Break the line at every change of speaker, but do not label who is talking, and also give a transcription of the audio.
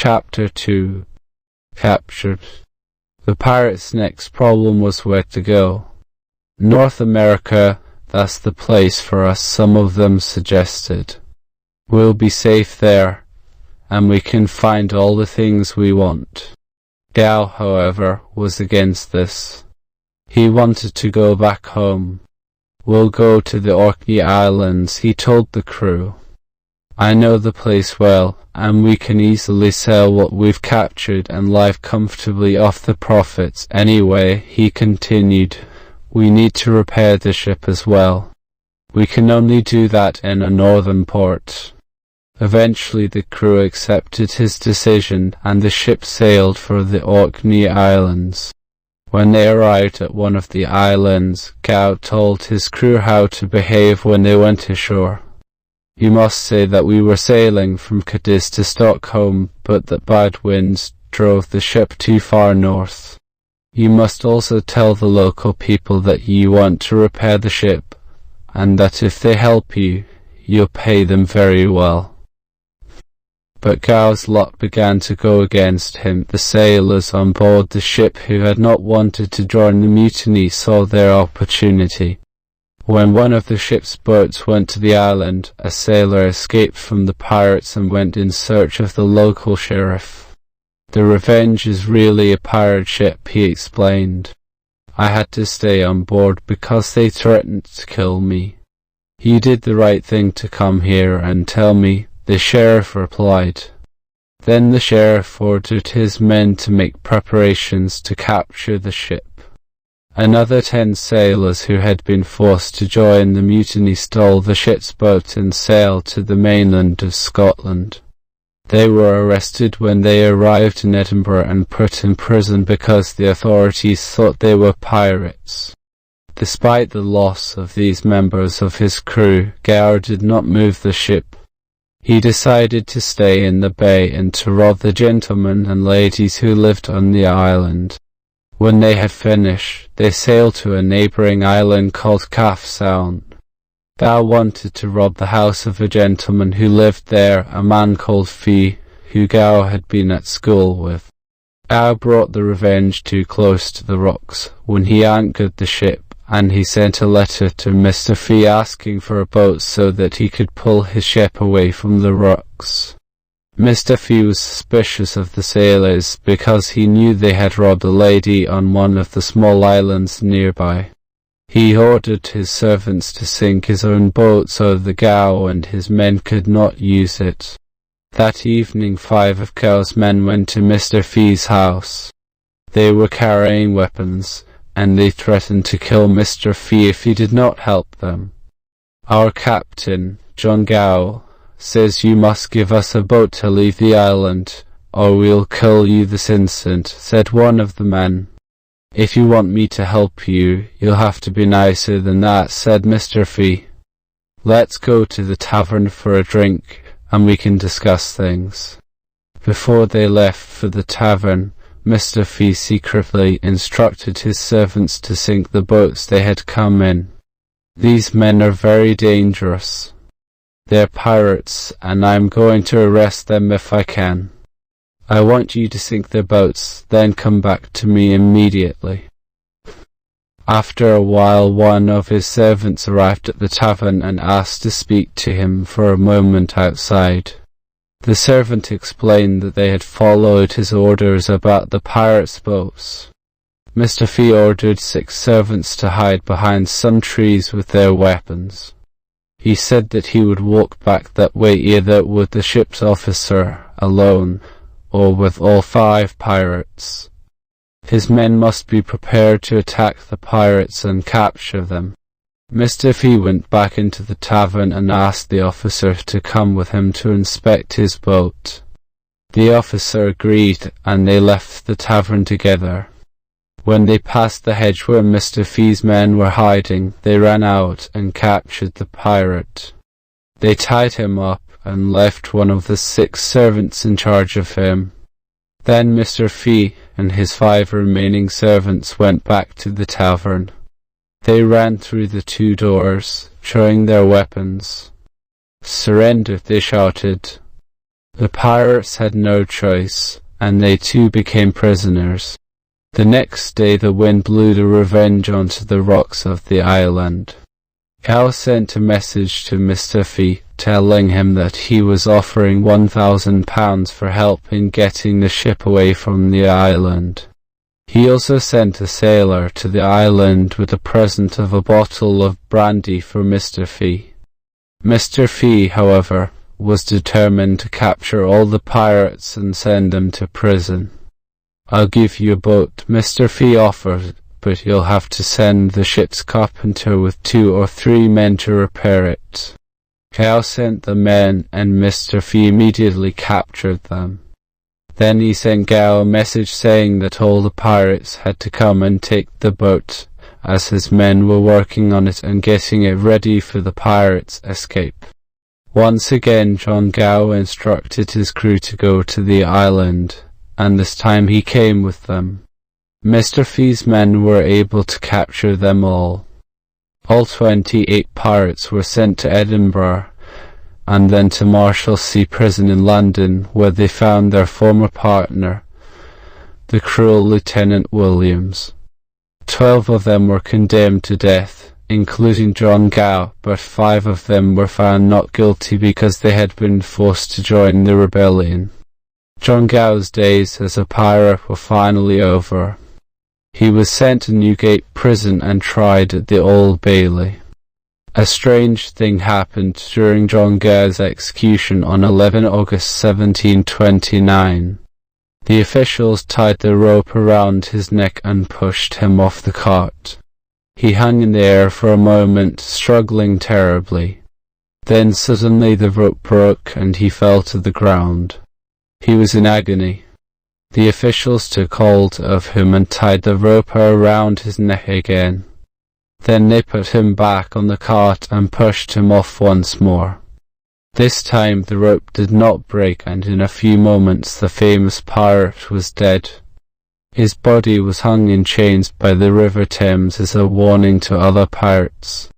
Chapter 2. Captured. The pirates' next problem was where to go. North America, that's the place for us, some of them suggested. We'll be safe there, and we can find all the things we want. Gao, however, was against this. He wanted to go back home. We'll go to the Orkney Islands, he told the crew. I know the place well, and we can easily sell what we've captured and live comfortably off the profits. Anyway, he continued, we need to repair the ship as well. We can only do that in a northern port. Eventually the crew accepted his decision, and the ship sailed for the Orkney Islands. When they arrived at one of the islands, Gao told his crew how to behave when they went ashore. You must say that we were sailing from Cadiz to Stockholm, but that bad winds drove the ship too far north. You must also tell the local people that you want to repair the ship, and that if they help you, you'll pay them very well. But Gao's luck began to go against him. The sailors on board the ship who had not wanted to join the mutiny saw their opportunity. When one of the ship's boats went to the island, a sailor escaped from the pirates and went in search of the local sheriff. The Revenge is really a pirate ship, he explained. I had to stay on board because they threatened to kill me. You did the right thing to come here and tell me, the sheriff replied. Then the sheriff ordered his men to make preparations to capture the ship. Another 10 sailors who had been forced to join the mutiny stole the ship's boat and sailed to the mainland of Scotland. They were arrested when they arrived in Edinburgh and put in prison because the authorities thought they were pirates. Despite the loss of these members of his crew, Gao did not move the ship. He decided to stay in the bay and to rob the gentlemen and ladies who lived on the island. When they had finished, they sailed to a neighbouring island called Calf Sound. Gao wanted to rob the house of a gentleman who lived there, a man called Fee, who Gao had been at school with. Gao brought the Revenge too close to the rocks when he anchored the ship, and he sent a letter to Mr. Fee asking for a boat so that he could pull his ship away from the rocks. Mr. Fee was suspicious of the sailors because he knew they had robbed a lady on one of the small islands nearby. He ordered his servants to sink his own boat so that Gao and his men could not use it. That evening 5 of Gao's men went to Mr. Fee's house. They were carrying weapons, and they threatened to kill Mr. Fee if he did not help them. Our captain, John Gao, says you must give us a boat to leave the island, or we'll kill you this instant, said one of the men. If you want me to help you, you'll have to be nicer than that, said Mr. Fee. Let's go to the tavern for a drink, and we can discuss things. Before they left for the tavern, Mr. Fee secretly instructed his servants to sink the boats they had come in. These men are very dangerous. They're pirates, and I'm going to arrest them if I can. I want you to sink their boats, then come back to me immediately. After a while, one of his servants arrived at the tavern and asked to speak to him for a moment outside. The servant explained that they had followed his orders about the pirates' boats. Mr. Fee ordered 6 servants to hide behind some trees with their weapons. He said that he would walk back that way either with the ship's officer alone, or with all 5 pirates. His men must be prepared to attack the pirates and capture them. Mr. Fee went back into the tavern and asked the officer to come with him to inspect his boat. The officer agreed, and they left the tavern together. When they passed the hedge where Mr. Fee's men were hiding, they ran out and captured the pirate. They tied him up and left one of the 6 servants in charge of him. Then Mr. Fee and his 5 remaining servants went back to the tavern. They ran through the 2 doors, showing their weapons. Surrender, they shouted. The pirates had no choice, and they too became prisoners. The next day the wind blew the Revenge onto the rocks of the island. Gow sent a message to Mr. Fee, telling him that he was offering £1,000 for help in getting the ship away from the island. He also sent a sailor to the island with a present of a bottle of brandy for Mr. Fee. Mr. Fee, however, was determined to capture all the pirates and send them to prison. "I'll give you a boat," Mr. Fee offered, "but you'll have to send the ship's carpenter with 2 or 3 men to repair it." Gow sent the men, and Mr. Fee immediately captured them. Then he sent Gow a message saying that all the pirates had to come and take the boat, as his men were working on it and getting it ready for the pirates' escape. Once again John Gow instructed his crew to go to the island, and this time he came with them. Mr. Fee's men were able to capture them all. All 28 pirates were sent to Edinburgh, and then to Marshalsea Prison in London, where they found their former partner, the cruel Lieutenant Williams. 12 of them were condemned to death, including John Gow, but 5 of them were found not guilty because they had been forced to join the rebellion. John Gow's days as a pirate were finally over. He was sent to Newgate Prison and tried at the Old Bailey. A strange thing happened during John Gow's execution on 11 August 1729. The officials tied the rope around his neck and pushed him off the cart. He hung in the air for a moment, struggling terribly. Then suddenly the rope broke and he fell to the ground. He was in agony. The officials took hold of him and tied the rope around his neck again. Then they put him back on the cart and pushed him off once more. This time the rope did not break, and in a few moments the famous pirate was dead. His body was hung in chains by the River Thames as a warning to other pirates.